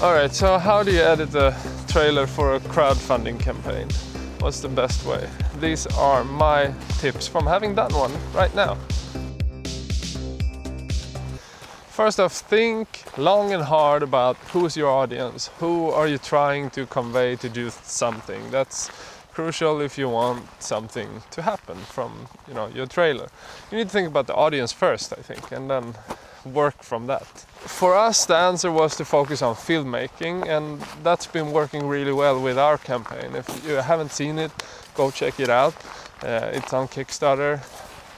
Alright, so how do you edit a trailer for a crowdfunding campaign? What's the best way? These are my tips from having done one right now. First off, think long and hard about who's your audience. Who are you trying to convey to do something? That's crucial if you want something to happen from, your trailer. You need to think about the audience first, I think, and then work from that. For us, the answer was to focus on filmmaking, and that's been working really well with our campaign. If you haven't seen it, go check it out. It's on Kickstarter.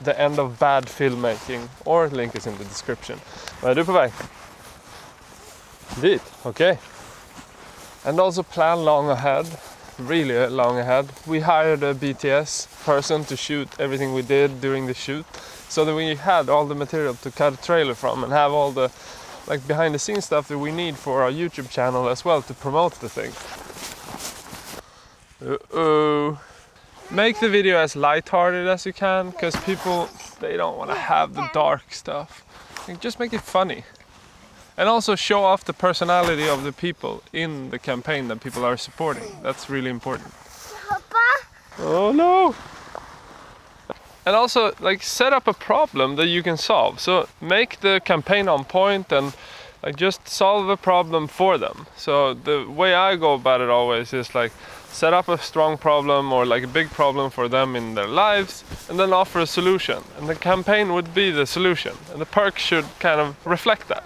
The End of Bad Filmmaking, or link is in the description. Vad är du på väg? Dit, okay. And also plan long ahead, really long ahead. We hired a BTS person to shoot everything we did during the shoot, so that we had all the material to cut a trailer from and have all the behind the scenes stuff that we need for our YouTube channel as well to promote the thing. Make the video as lighthearted as you can, because people, they don't want to have the dark stuff. Just make it funny. And also show off the personality of the people in the campaign that people are supporting. That's really important. Papa? Oh no! And also, set up a problem that you can solve. So make the campaign on point and just solve a problem for them. So the way I go about it always is set up a strong problem or a big problem for them in their lives, and then offer a solution. And the campaign would be the solution. And the perks should kind of reflect that.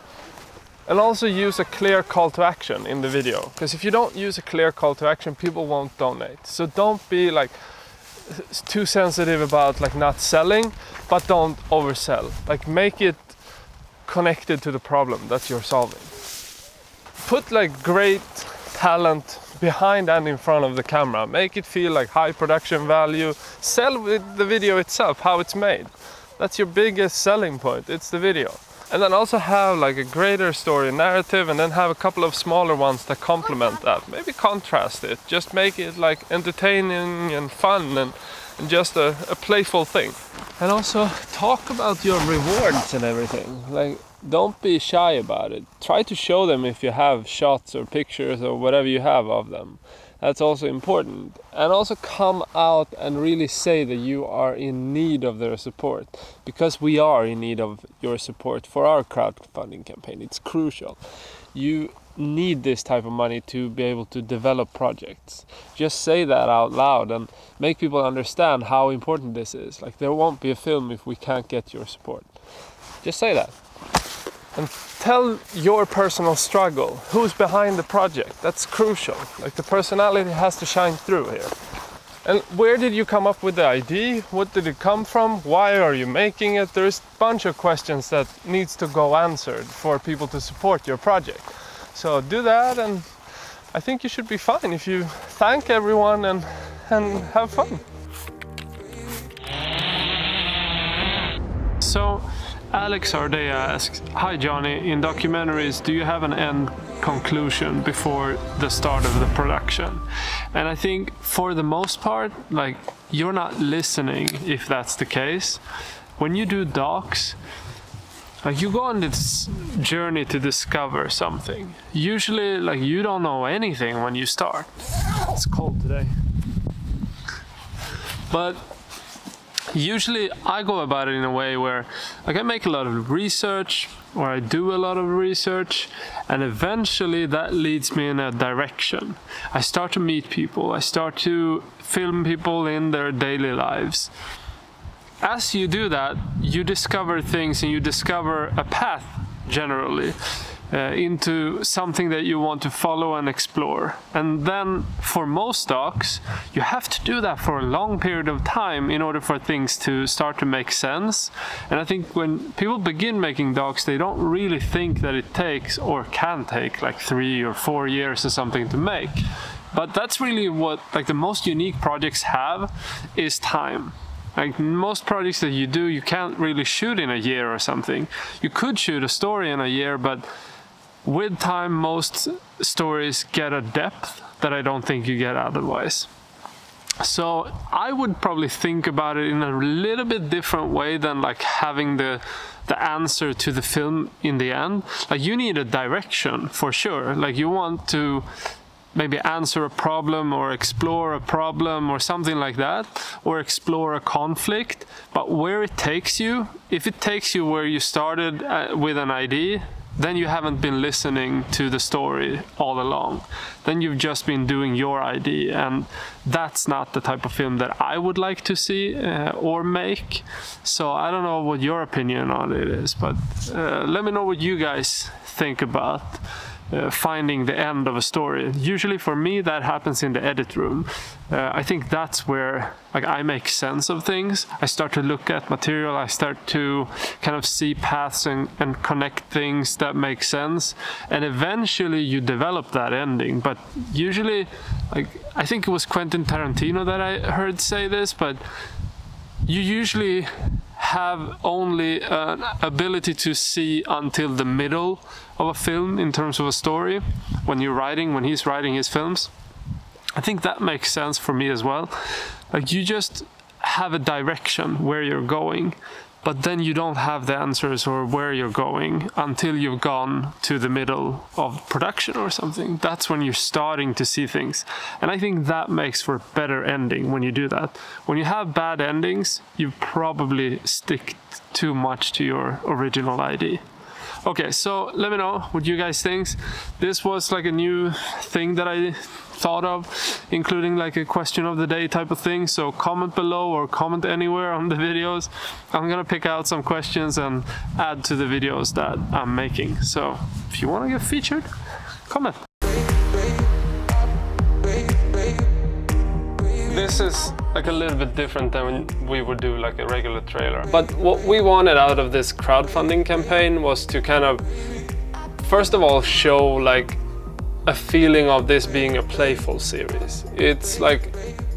And also use a clear call to action in the video. Because if you don't use a clear call to action, people won't donate. So don't be too sensitive about not selling, but don't oversell. Make it connected to the problem that you're solving. Put great talent behind and in front of the camera. Make it feel like high production value. Sell with the video itself, how it's made. That's your biggest selling point, it's the video. And then also have a greater story narrative, and then have a couple of smaller ones that complement that. Maybe contrast it, just make it entertaining and fun and just a playful thing. And also talk about your rewards and everything. Don't be shy about it. Try to show them if you have shots or pictures or whatever you have of them. That's also important. And also come out and really say that you are in need of their support. Because we are in need of your support for our crowdfunding campaign. It's crucial. You need this type of money to be able to develop projects. Just say that out loud and make people understand how important this is. There won't be a film if we can't get your support. Just say that. And tell your personal struggle. Who's behind the project? That's crucial. The personality has to shine through here. And where did you come up with the idea? What did it come from? Why are you making it? There's a bunch of questions that needs to go answered for people to support your project. So do that, and I think you should be fine if you thank everyone and have fun. So Alex Ardea asks, "Hi Johnny, in documentaries do you have an end conclusion before the start of the production?" And I think for the most part, you're not listening if that's the case. When you do docs, you go on this journey to discover something. Usually you don't know anything when you start. It's cold today. But usually I go about it in a way where I make a lot of research, or I do a lot of research, and eventually that leads me in a direction. I start to meet people, I start to film people in their daily lives. As you do that, you discover things and you discover a path generally into something that you want to follow and explore. And then for most docs, you have to do that for a long period of time in order for things to start to make sense. And I think when people begin making docs, they don't really think that it takes or can take 3 or 4 years or something to make. But that's really what the most unique projects have, is time. Most projects that you do, you can't really shoot in a year or something. You could shoot a story in a year, but with time, most stories get a depth that I don't think you get otherwise. So I would probably think about it in a little bit different way than like having the answer to the film in the end. Like you need a direction for sure. Like you want to maybe answer a problem or explore a problem or something like that, or explore a conflict. But where it takes you, if it takes you where you started with an idea, then you haven't been listening to the story all along. Then you've just been doing your idea, and that's not the type of film that I would like to see or make. So I don't know what your opinion on it is, but let me know what you guys think about finding the end of a story. Usually for me that happens in the edit room. I think that's where like I make sense of things. I start to look at material, I start to kind of see paths and connect things that make sense, and eventually you develop that ending. But usually, like I think it was Quentin Tarantino that I heard say this, but you usually have only an ability to see until the middle of a film in terms of a story when he's writing his films. I think that makes sense for me as well. Like you just have a direction where you're going, but then you don't have the answers or where you're going until you've gone to the middle of production or something. That's when you're starting to see things. And I think that makes for a better ending when you do that. When you have bad endings, you probably stick too much to your original idea. Okay, so let me know what you guys think. This was like a new thing that I thought of, including like a question of the day type of thing. So comment below or comment anywhere on the videos. I'm gonna pick out some questions and add to the videos that I'm making. So if you want to get featured, comment. This is like a little bit different than when we would do like a regular trailer. But what we wanted out of this crowdfunding campaign was to kind of, first of all, show like a feeling of this being a playful series. It's like,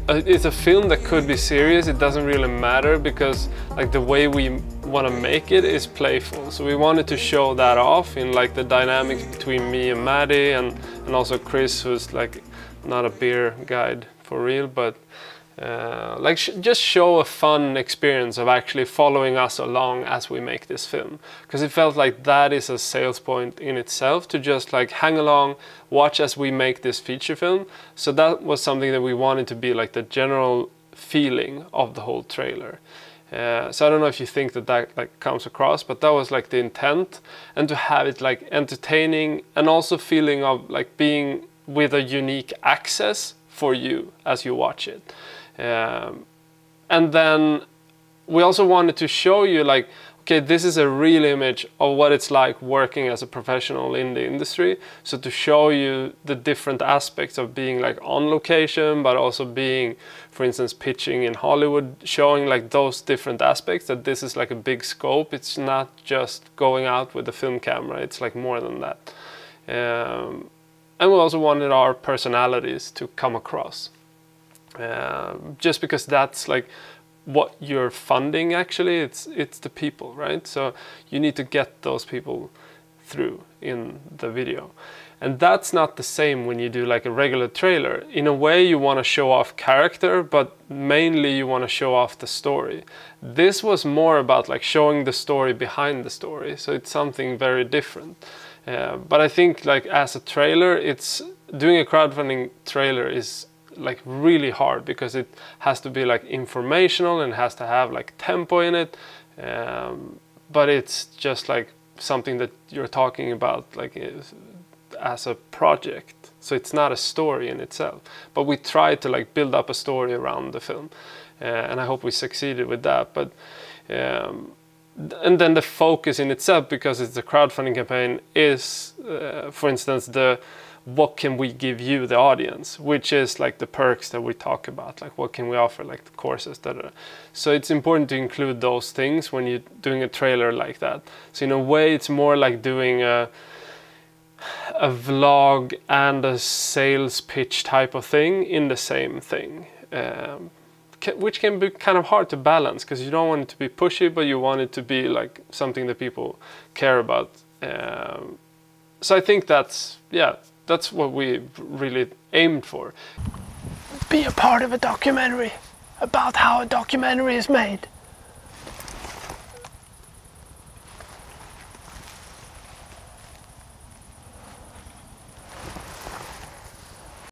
it's a film that could be serious, it doesn't really matter, because like the way we want to make it is playful. So we wanted to show that off in like the dynamics between me and Maddie, and also Chris, who's like not a beer guide for real, but like just show a fun experience of actually following us along as we make this film, because it felt like that is a sales point in itself, to just like hang along, watch as we make this feature film. So that was something that we wanted to be like the general feeling of the whole trailer. So I don't know if you think that like comes across, but that was like the intent, and to have it like entertaining and also feeling of like being with a unique access for you as you watch it. And then we also wanted to show you like, okay, this is a real image of what it's like working as a professional in the industry. So to show you the different aspects of being like on location, but also being, for instance, pitching in Hollywood, showing like those different aspects, that this is like a big scope. It's not just going out with a film camera, it's like more than that. And we also wanted our personalities to come across. Just because that's like what you're funding actually, it's the people, right? So you need to get those people through in the video. And that's not the same when you do like a regular trailer. In a way you want to show off character, but mainly you want to show off the story. This was more about like showing the story behind the story, so it's something very different. But I think like as a trailer, doing a crowdfunding trailer is like really hard, because it has to be like informational and has to have like tempo in it, but it's just like something that you're talking about like as a project, so it's not a story in itself. But we tried to like build up a story around the film, and I hope we succeeded with that. But and then the focus in itself, because it's a crowdfunding campaign, is for instance what can we give you, the audience, which is like the perks that we talk about, like what can we offer, like the courses that are. So it's important to include those things when you're doing a trailer like that. So in a way it's more like doing a vlog and a sales pitch type of thing in the same thing, which can be kind of hard to balance, because you don't want it to be pushy, but you want it to be like something that people care about. So I think that's what we really aimed for. be a part of a documentary about how a documentary is made.